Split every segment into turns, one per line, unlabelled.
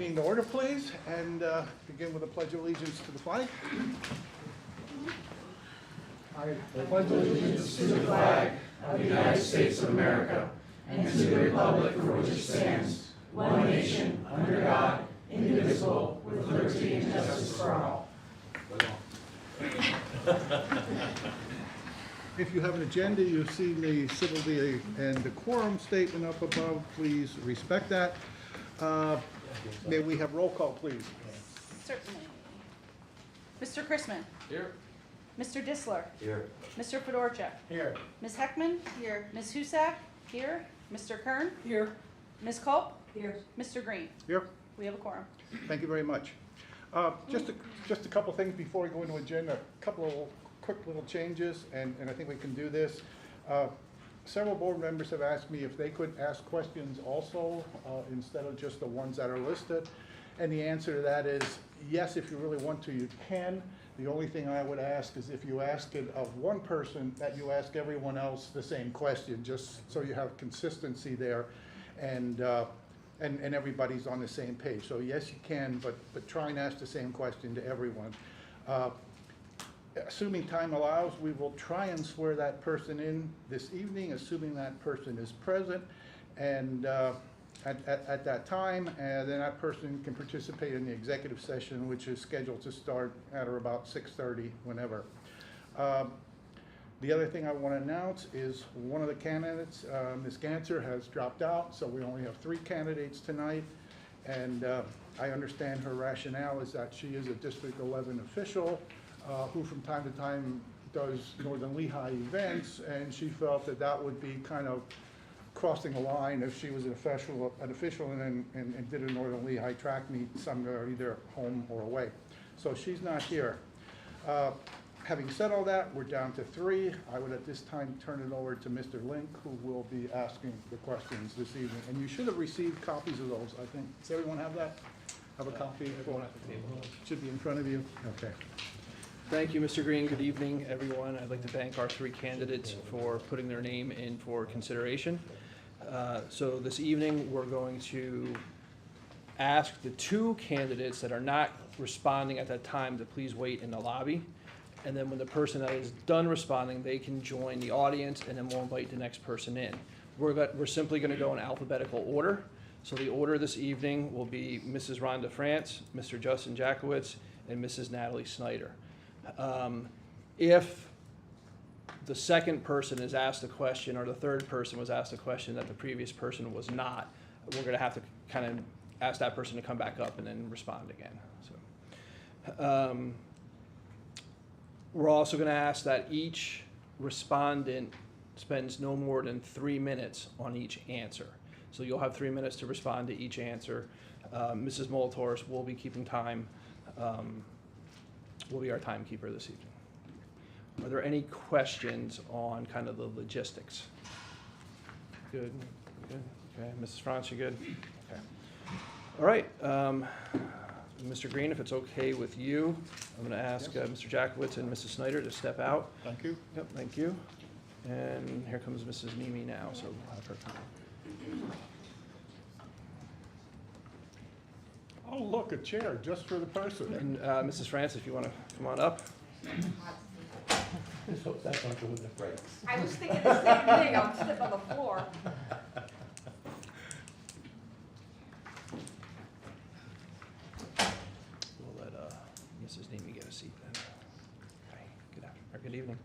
meeting to order, please, and begin with a pledge of allegiance to the flag. I pledge allegiance to the flag of the United States of America and to the republic for which it stands, one nation, under God, indivisible, with liberty and justice for all. If you have an agenda, you've seen the civility and decorum statement up above. Please respect that. May we have roll call, please?
Certainly. Mr. Chrisman.
Here.
Mr. Disler.
Here.
Mr. Fedorchak.
Here.
Ms. Heckman. Here. Ms. Husak. Here. Mr. Kern.
Here.
Ms. Culp.
Here.
Mr. Green.
Here.
We have a quorum.
Thank you very much. Just a couple things before we go into agenda. A couple of quick little changes, and I think we can do this. Several board members have asked me if they could ask questions also instead of just the ones that are listed. And the answer to that is yes, if you really want to, you can. The only thing I would ask is if you ask it of one person, that you ask everyone else the same question, just so you have consistency there and everybody's on the same page. So yes, you can, but try and ask the same question to everyone. Assuming time allows, we will try and swear that person in this evening, assuming that person is present. And at that time, then that person can participate in the executive session, which is scheduled to start at or about 6:30, whenever. The other thing I want to announce is one of the candidates, Ms. Ganser, has dropped out, so we only have 3 candidates tonight. And I understand her rationale is that she is a District 11 official who from time to time does Northern Lehigh events, and she felt that that would be kind of crossing a line if she was an official and did a Northern Lehigh track meet somewhere, either home or away. So she's not here. Having said all that, we're down to 3. I would at this time turn it over to Mr. Link, who will be asking the questions this evening. And you should have received copies of those, I think. Does everyone have that? Have a copy? Should be in front of you. Okay.
Thank you, Mr. Green. Good evening, everyone. I'd like to thank our 3 candidates for putting their name in for consideration. So this evening, we're going to ask the 2 candidates that are not responding at that time to please wait in the lobby. And then when the person that is done responding, they can join the audience, and then we'll invite the next person in. We're simply going to go in alphabetical order. So the order this evening will be Mrs. Rhonda France, Mr. Justin Jackowitz, and Mrs. Natalie Snyder. If the second person is asked a question, or the third person was asked a question that the previous person was not, we're going to have to kind of ask that person to come back up and then respond again. So, we're also going to ask that each respondent spends no more than 3 minutes on each answer. So you'll have 3 minutes to respond to each answer. Mrs. Molitoris will be keeping time. Will be our timekeeper this evening. Are there any questions on kind of the logistics? Good. Good. Okay. Mrs. France, you good? Okay. All right. Mr. Green, if it's okay with you, I'm going to ask Mr. Jackowitz and Mrs. Snyder to step out.
Thank you.
Yep, thank you. And here comes Mrs. Nemi now, so we'll have her come.
Oh, look, a chair just for the person.
And Mrs. France, if you want to come on up.
I was thinking the same thing, I'm sitting on the floor.
We'll let Mrs. Nemi get a seat then. Okay, good afternoon, or good evening.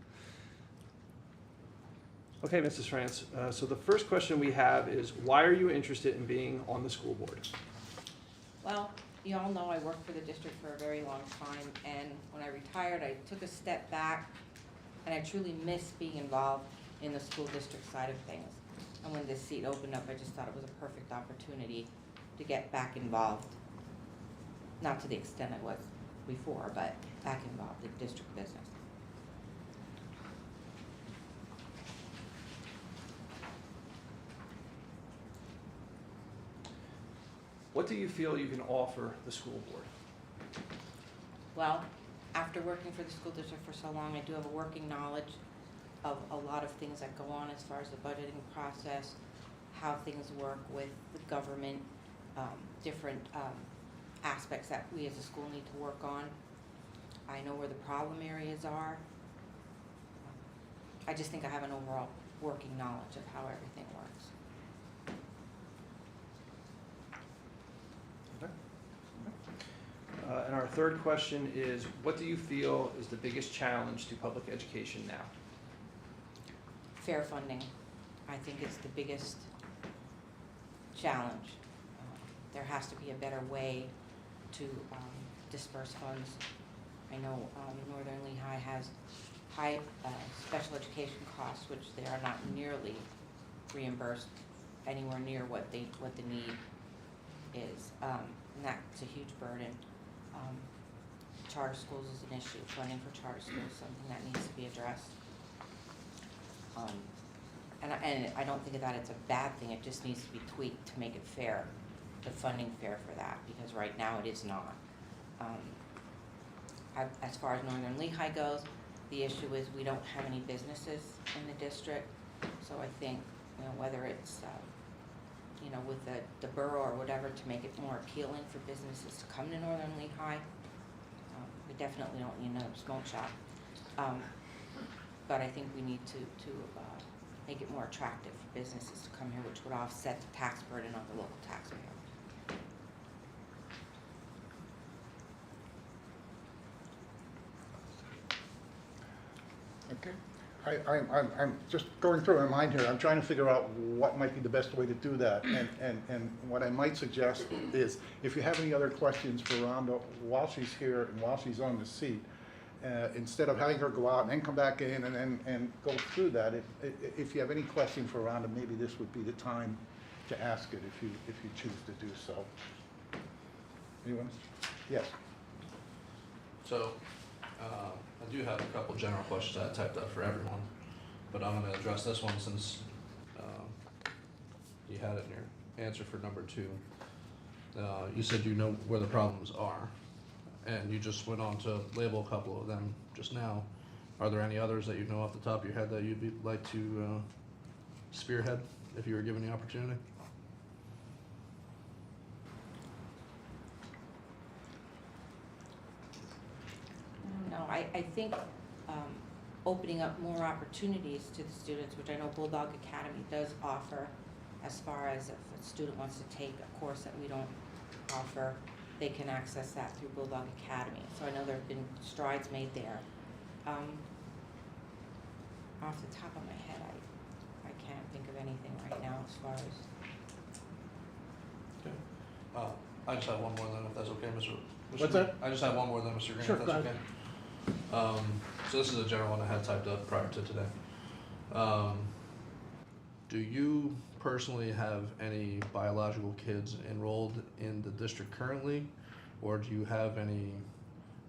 Okay, Mrs. France, so the first question we have is, why are you interested in being on the school board?
Well, you all know I worked for the district for a very long time, and when I retired, I took a step back, and I truly miss being involved in the school district side of things. And when this seat opened up, I just thought it was a perfect opportunity to get back involved. Not to the extent I was before, but back involved in district business.
What do you feel you can offer the school board?
Well, after working for the school district for so long, I do have a working knowledge of a lot of things that go on as far as the budgeting process, how things work with the government, different aspects that we as a school need to work on. I know where the problem areas are. I just think I have an overall working knowledge of how everything works.
And our third question is, what do you feel is the biggest challenge to public education now?
Fair funding, I think, is the biggest challenge. There has to be a better way to disperse funds. I know Northern Lehigh has high special education costs, which they are not nearly reimbursed anywhere near what the need is, and that's a huge burden. Charter schools is an issue. Funding for charter schools is something that needs to be addressed. And I don't think that it's a bad thing. It just needs to be tweaked to make it fair, the funding fair for that, because right now it is not. As far as Northern Lehigh goes, the issue is we don't have any businesses in the district. So I think, whether it's, with the borough or whatever, to make it more appealing for businesses to come to Northern Lehigh. We definitely don't need another smoke shop. But I think we need to make it more attractive for businesses to come here, which would offset the tax burden on the local taxpayer.
Okay. I'm just going through my mind here. I'm trying to figure out what might be the best way to do that. And what I might suggest is, if you have any other questions for Rhonda while she's here and while she's on the seat, instead of having her go out and then come back in and go through that, if you have any question for Rhonda, maybe this would be the time to ask it if you choose to do so. Anyone? Yes.
So, I do have a couple general questions I typed up for everyone, but I'm going to address this one since you had it in your answer for number 2. You said you know where the problems are, and you just went on to label a couple of them just now. Are there any others that you know off the top of your head that you'd like to spearhead if you were given the opportunity?
No, I think opening up more opportunities to the students, which I know Bulldog Academy does offer, as far as if a student wants to take a course that we don't offer, they can access that through Bulldog Academy. So I know there have been strides made there. Off the top of my head, I can't think of anything right now as far as.
Okay. I just have one more then, if that's okay, Mr.
What's that?
I just have one more then, Mr. Green,
Sure,
if
go
that's
ahead.
okay. So this is a general one I had typed up prior to today. Do you personally have any biological kids enrolled in the district currently, or do you have any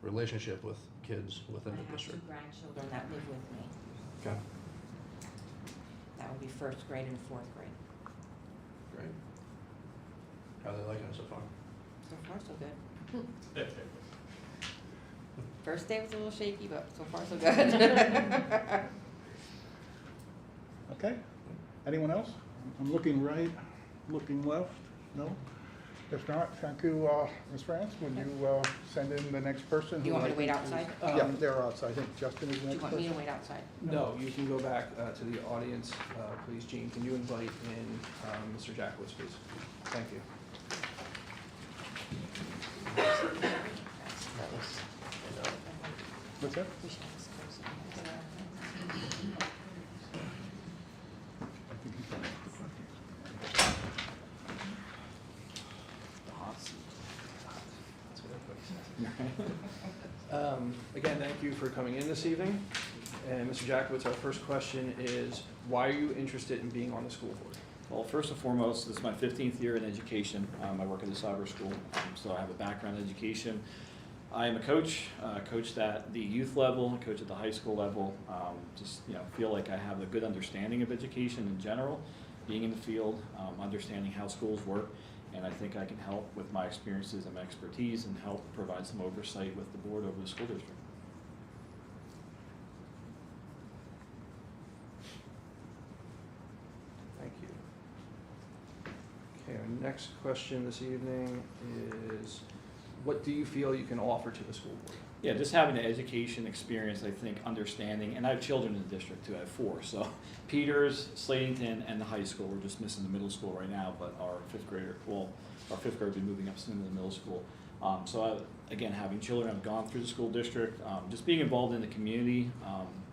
relationship with kids within the
I have 2
district?
grandchildren that live with me.
Okay,
That would be 1st grade and 4th grade.
great. How are they liking it so far?
So far, so good. First day was a little shaky, but so far, so good.
Okay. Anyone else? I'm looking right, looking left. No? If not, thank you, Ms. France. Would you send in the next person?
Do you want me to wait outside?
Yeah, they're outside. I think Justin is the
Do you
next
want me
person.
to wait outside?
No, you can go back to the audience, please. Jean, can you invite in Mr. Jackowitz, please? Thank you.
What's that?
Again, thank you for coming in this evening. And Mr. Jackowitz, our first question is, why are you interested in being on the school board?
Well, first and foremost, this is my 15th year in education. I work at the cyber school, so I have a background in education. I am a coach, coached at the youth level, coach at the high school level. Just feel like I have a good understanding of education in general, being in the field, understanding how schools work, and I think I can help with my experiences and my expertise and help provide some oversight with the board over the school district.
Thank you. Okay, our next question this evening is, what do you feel you can offer to the school board?
Yeah, just having the education experience, I think, understanding, and I have children in the district too, I have 4. So Peters, Slatington, and the high school, we're just missing the middle school right now, but our 5th grader, well, our 5th grader will be moving up soon to the middle school. Again, having children have gone through the school district, just being involved in the community,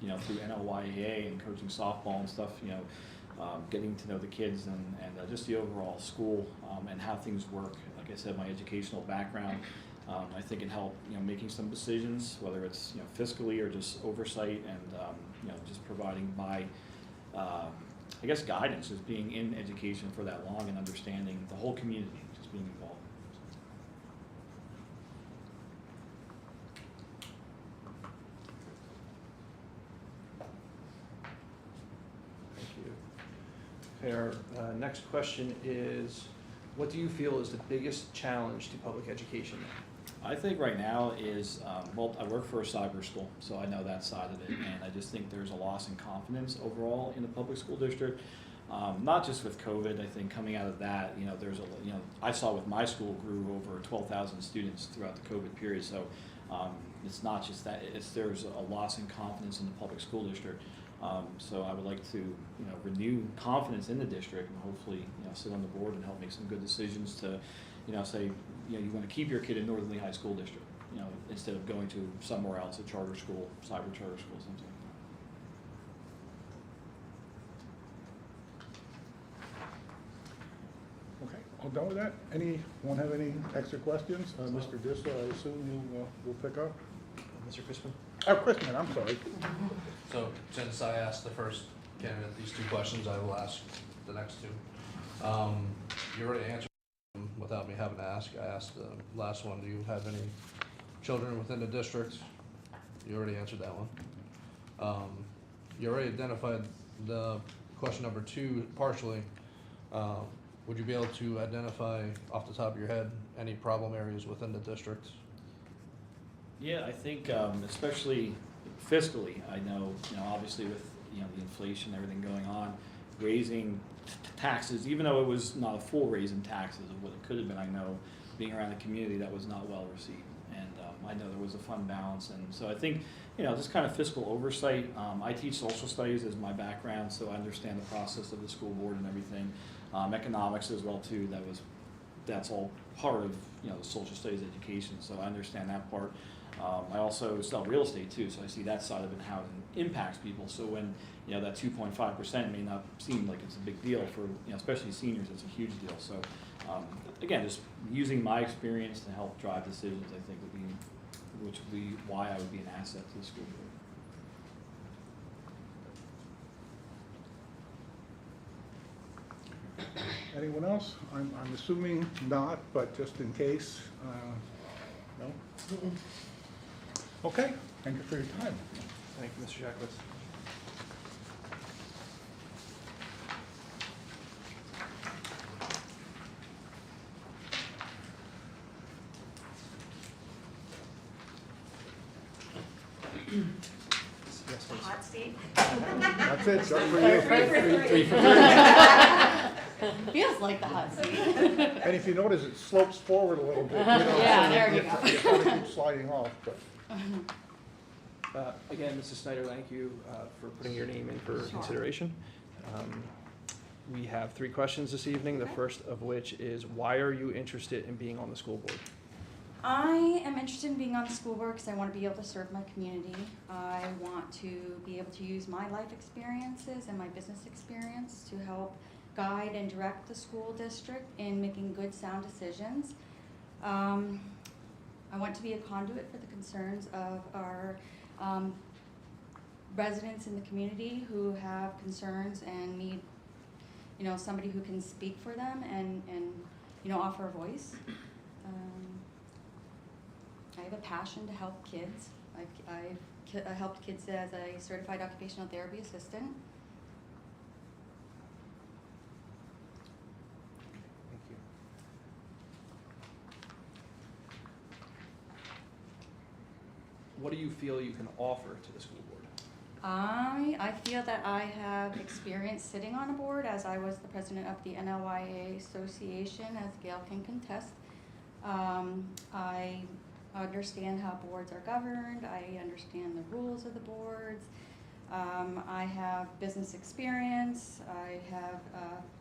you know, through NLYAA and coaching softball and stuff, you know, getting to know the kids and just the overall school and how things work. Like I said, my educational background, I think can help, you know, making some decisions, whether it's, you know, fiscally or just oversight and, you know, just providing my, I guess, guidance, just being in education for that long and understanding the whole community, just being involved.
Thank you. Okay, our next question is, what do you feel is the biggest challenge to public education now?
I think right now is, well, I work for a cyber school, so I know that side of it, and I just think there's a loss in confidence overall in the public school district. Not just with COVID, I think coming out of that, you know, I saw with my school grew over 12,000 students throughout the COVID period, so it's not just that, there's a loss in confidence in the public school district. So I would like to, you know, renew confidence in the district and hopefully, you know, sit on the board and help make some good decisions to, you know, say, you know, you want to keep your kid in Northern Lehigh School District, you know, instead of going to somewhere else, a charter school, cyber charter school, something like that.
Okay, all done with that? Anyone have any extra questions? Mr. Dissel, I assume you will pick up?
Mr. Crispin?
Oh, Crispin, I'm sorry.
So since I asked the first candidate these 2 questions, I will ask the next 2. You already answered them without me having to ask. I asked the last one, do you have any children within the district? You already answered that one. You already identified the question number 2 partially. Would you be able to identify off the top of your head any problem areas within the district?
Yeah, I think especially fiscally, I know, you know, obviously with, you know, the inflation, everything going on, raising taxes, even though it was not a full raise in taxes of what it could have been, I know being around the community that was not well received. And I know there was a fund balance, and so I think, you know, just kind of fiscal oversight. I teach social studies as my background, so I understand the process of the school board and everything. Economics as well too, that's all part of, you know, the social studies education, so I understand that part. I also sell real estate too, so I see that side of it, how it impacts people. So when, you know, that 2.5% may not seem like it's a big deal for, you know, especially seniors, it's a huge deal. So again, just using my experience to help drive decisions, I think which would be why I would be an asset to the school board.
Anyone else? I'm assuming not, but just in case. No? Okay, thank you for your time.
Thank you, Mr. Jacobus. Yes, please.
Hot seat.
That's it, just for you.
3 for 3.
Feels like the hot seat.
And if you notice, it slopes forward a little bit. You know,
Yeah,
so
there we
you
go.
You kind of keep sliding off, but.
Again, Mrs. Snyder, thank you for putting your name in for consideration. We have 3 questions this evening, the
Okay.
first of which is, why are you interested in being on the school board?
I am interested in being on the school board because I want to be able to serve my community. I want to be able to use my life experiences and my business experience to help guide and direct the school district in making good, sound decisions. I want to be a conduit for the concerns of our residents in the community who have concerns and need, you know, somebody who can speak for them and you know, offer a voice. I have a passion to help kids. I've helped kids as a certified occupational therapy assistant.
Thank you. What do you feel you can offer to the school board?
I feel that I have experience sitting on a board as I was the president of the NLYAA Association, as Gail can contest. I understand how boards are governed. I understand the rules of the boards. I have business experience. I have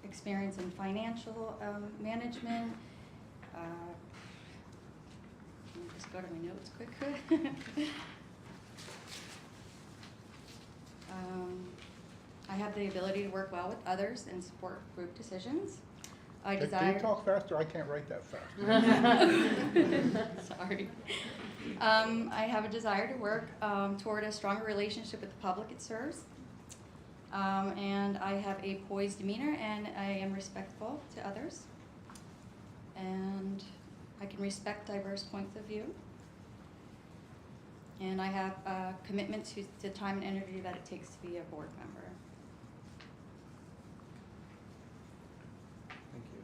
experience in financial management. Let me just go to my notes quick. I have the ability to work well with others and support group decisions. I
Can
desire.
you talk faster? I can't write that fast.
Sorry. I have a desire to work toward a stronger relationship with the public it serves. And I have a poised demeanor, and I am respectful to others. And I can respect diverse points of view. And I have a commitment to the time and energy that it takes to be a board member.
Thank you.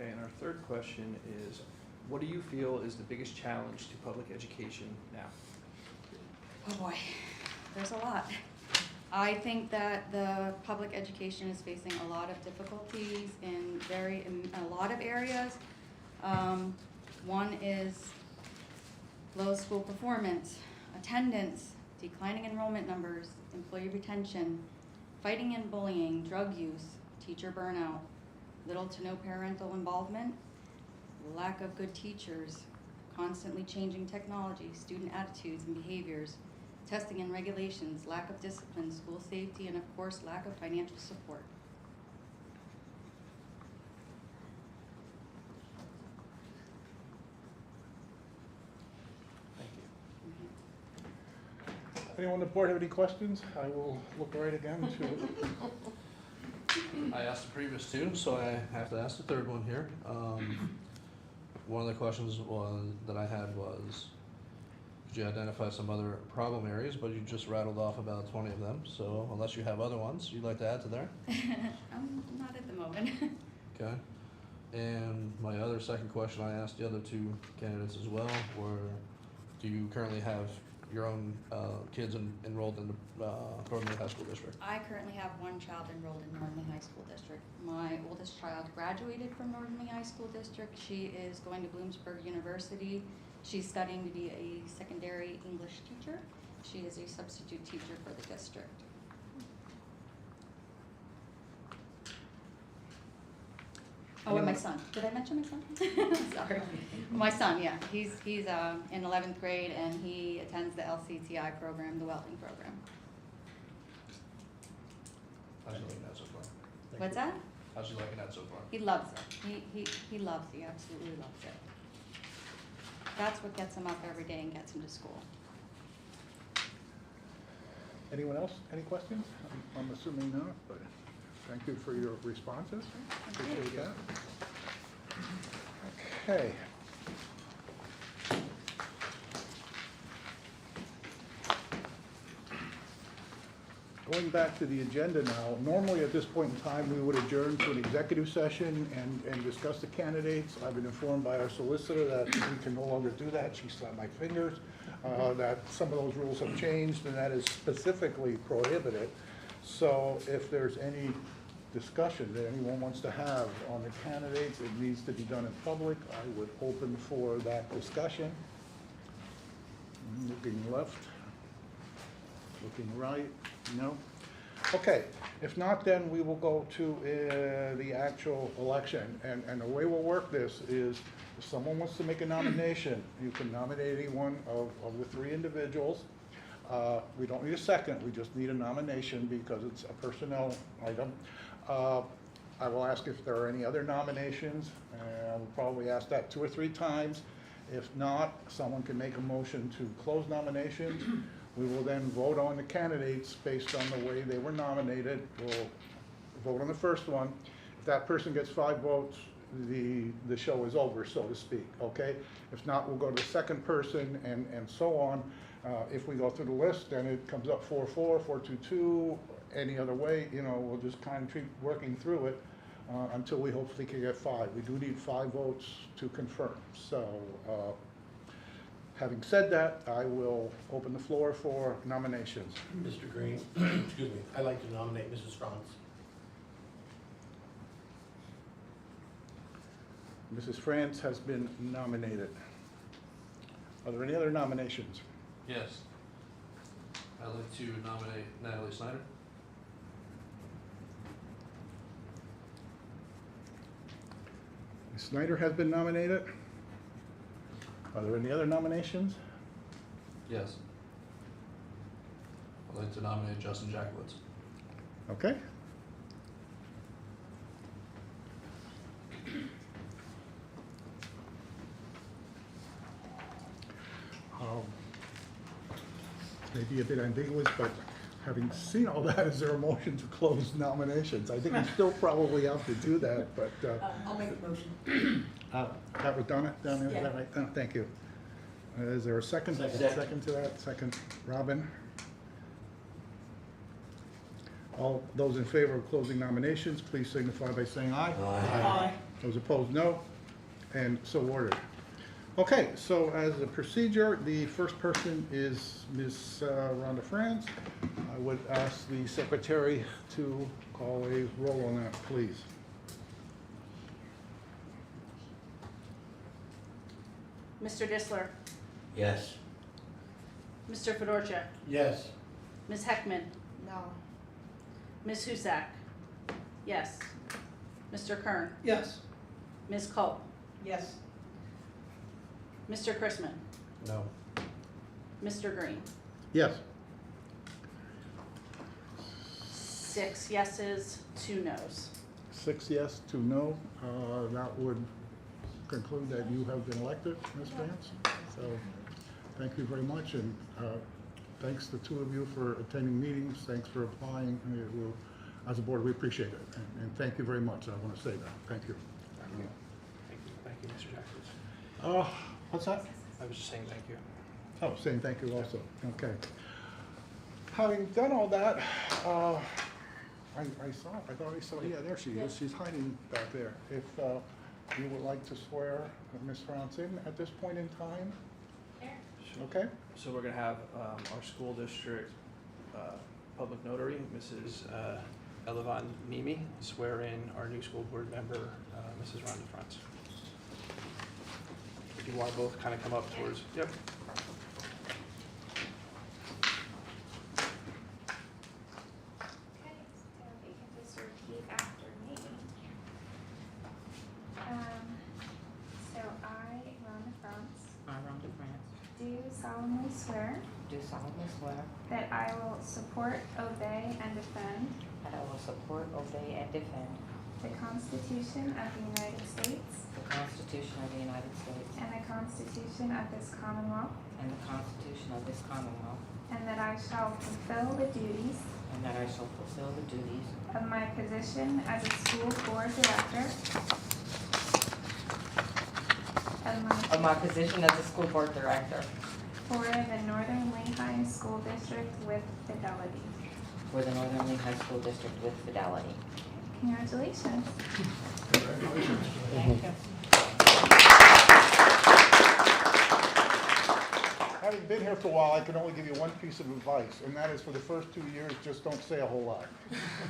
Okay, and our third question is, what do you feel is the biggest challenge to public education now?
Oh boy, there's a lot. I think that the public education is facing a lot of difficulties in a lot of areas. One is low school performance, attendance, declining enrollment numbers, employee retention, fighting and bullying, drug use, teacher burnout, little to no parental involvement, lack of good teachers, constantly changing technology, student attitudes and behaviors, testing and regulations, lack of discipline, school safety, and of course, lack of financial support.
Thank you.
Anyone on the board have any questions? I will look right again to.
I asked the previous two, so I have to ask the third one here. One of the questions that I had was, could you identify some other problem areas, but you just rattled off about 20 of them, so unless you have other ones you'd like to add to there?
Not at the moment.
Okay. And my other second question I asked the other two candidates as well were, do you currently have your own kids enrolled in the Northern High School District?
I currently have one child enrolled in Northern High School District. My oldest child graduated from Northern High School District. She is going to Bloomsburg University. She's studying to be a secondary English teacher. She is a substitute teacher for the district. Oh, and my son. Did I mention my son? Sorry. My son, yeah. He's in 11th grade, and he attends the LCTI program, the welding program.
How's you liking that so far?
What's that?
How's you liking that so far?
He loves it. He loves it. He absolutely loves it. That's what gets him up every day and gets him to school.
Anyone else? Any questions? I'm assuming not, but thank you for your responses. Appreciate that. Okay. Going back to the agenda now, normally at this point in time, we would adjourn to an executive session and discuss the candidates. I've been informed by our solicitor that we can no longer do that. She slapped my fingers, that some of those rules have changed, and that is specifically prohibited. So if there's any discussion that anyone wants to have on the candidates, it needs to be done in public. I would open for that discussion. Looking left, looking right, no? Okay, if not, then we will go to the actual election. And the way we'll work this is, if someone wants to make a nomination, you can nominate any one of the three individuals. We don't need a second, we just need a nomination because it's a personnel item. I will ask if there are any other nominations, and I will probably ask that 2 or 3 times. If not, someone can make a motion to close nominations. We will then vote on the candidates based on the way they were nominated. We'll vote on the first one. If that person gets 5 votes, the show is over, so to speak, okay? If not, we'll go to the second person and so on. If we go through the list, then it comes up 4-4, 4-2-2, any other way, you know, we'll just kind of keep working through it until we hopefully can get 5. We do need 5 votes to confirm. So having said that, I will open the floor for nominations.
Mr. Green, excuse me, I'd like to nominate Mrs. Franz.
Mrs. France has been nominated. Are there any other nominations?
Yes. I'd like to nominate Natalie Snyder.
Ms. Snyder has been nominated. Are there any other nominations?
Yes. I'd like to nominate Justin Jackowitz.
Okay. Maybe a bit ambiguous, but having seen all that, is there a motion to close nominations? I think we still probably have to do that, but,
I'll make the motion.
that was Donna down there, is that right? Donna, thank you. Is there a second? Second to that? Second, Robin? All those in favor of closing nominations, please signify by saying aye.
Aye.
Those opposed, no. And so ordered. Okay, so as a procedure, the first person is Ms. Rhonda Franz. I would ask the secretary to call a roll on that, please.
Mr. Disler,
Yes.
Mr. Fedorcha,
Yes.
Ms. Heckman,
No.
Ms. Husak, yes. Mr. Kern,
Yes.
Ms. Culp,
Yes.
Mr. Chrisman,
No.
Mr. Green.
Yes.
6 yeses, 2 nos.
6 yes, 2 no. That would conclude that you have been elected, Ms. Vance. So thank you very much, and thanks to the two of you for attending meetings. Thanks for applying. As a board, we appreciate it, and thank you very much. I want to say that. Thank you.
Thank you, Mr. Jackowitz.
What's that?
I was just saying thank you.
Oh, saying thank you also. Okay. Having done all that, I thought I saw, yeah, there she is. She's hiding back there. If you would like to swear Ms. France in at this point in time? Okay?
So we're gonna have our school district public notary, Mrs. Elavan Mimi, swear in our new school board member, Mrs. Rhonda Franz. Do you want to both kind of come up towards? Yep.
Okay, so you can just repeat after me. So I, Rhonda France,
Rhonda France,
do solemnly swear
do solemnly swear
that I will support, obey, and defend
that I will support, obey, and defend
the Constitution of the United States
the Constitution of the United States
and the Constitution of this Commonwealth,
and the Constitution of this Commonwealth,
and that I shall fulfill the duties
and that I shall fulfill the duties
of my position as a school board director
of my position as a school board director
for the Northern Lehigh School District with fidelity.
for the Northern Lehigh School District with fidelity.
Congratulations.
Thank you.
Having been here for a while, I can only give you one piece of advice, and that is for the first 2 years, just don't say a whole lot.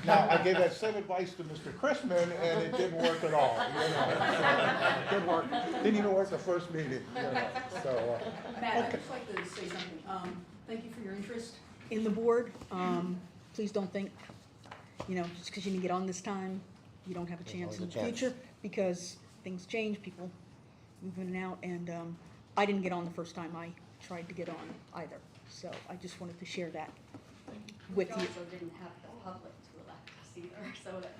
Now, I gave that same advice to Mr. Chrisman, and it didn't work at all, you know. Didn't work, didn't even work the first meeting, you know, so.
Matt, I'd
Okay.
just like to say something. Thank you for your interest in the board. Please don't think, just because you didn't get on this time, you don't have a chance in the future, because things change, people move in and out, and I didn't get on the first time I tried to get on either. So I just wanted to share that with you.
We also didn't have the public to elect us either, so that.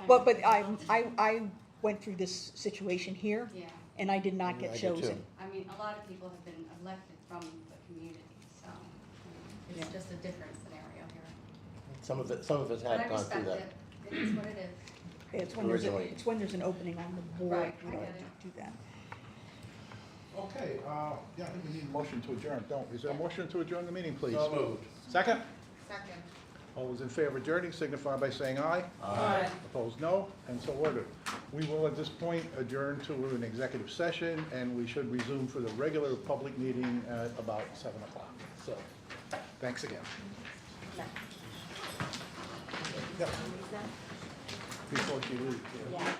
But I went through this situation here,
Yeah,
and I did not get chosen.
I mean, a lot of people have been elected from the community, so it's
Yeah.
just a different scenario here.
Some of us
But I
have gone through
respect
that.
it. It is what it is.
It's when there's,
Originally.
it's when there's an opening on the board,
Right,
we
I
don't
get it.
do that.
Okay, yeah, I think we need a motion to adjourn, don't we? Is there a motion to adjourn the meeting, please?
So moved.
Second?
Second.
All those in favor of adjourning signify by saying aye.
Aye.
Opposed, no, and so ordered. We will at this point adjourn to an executive session, and we should resume for the regular public meeting at about 7 o'clock. So, thanks again. Yep. Before she leaves. yeah.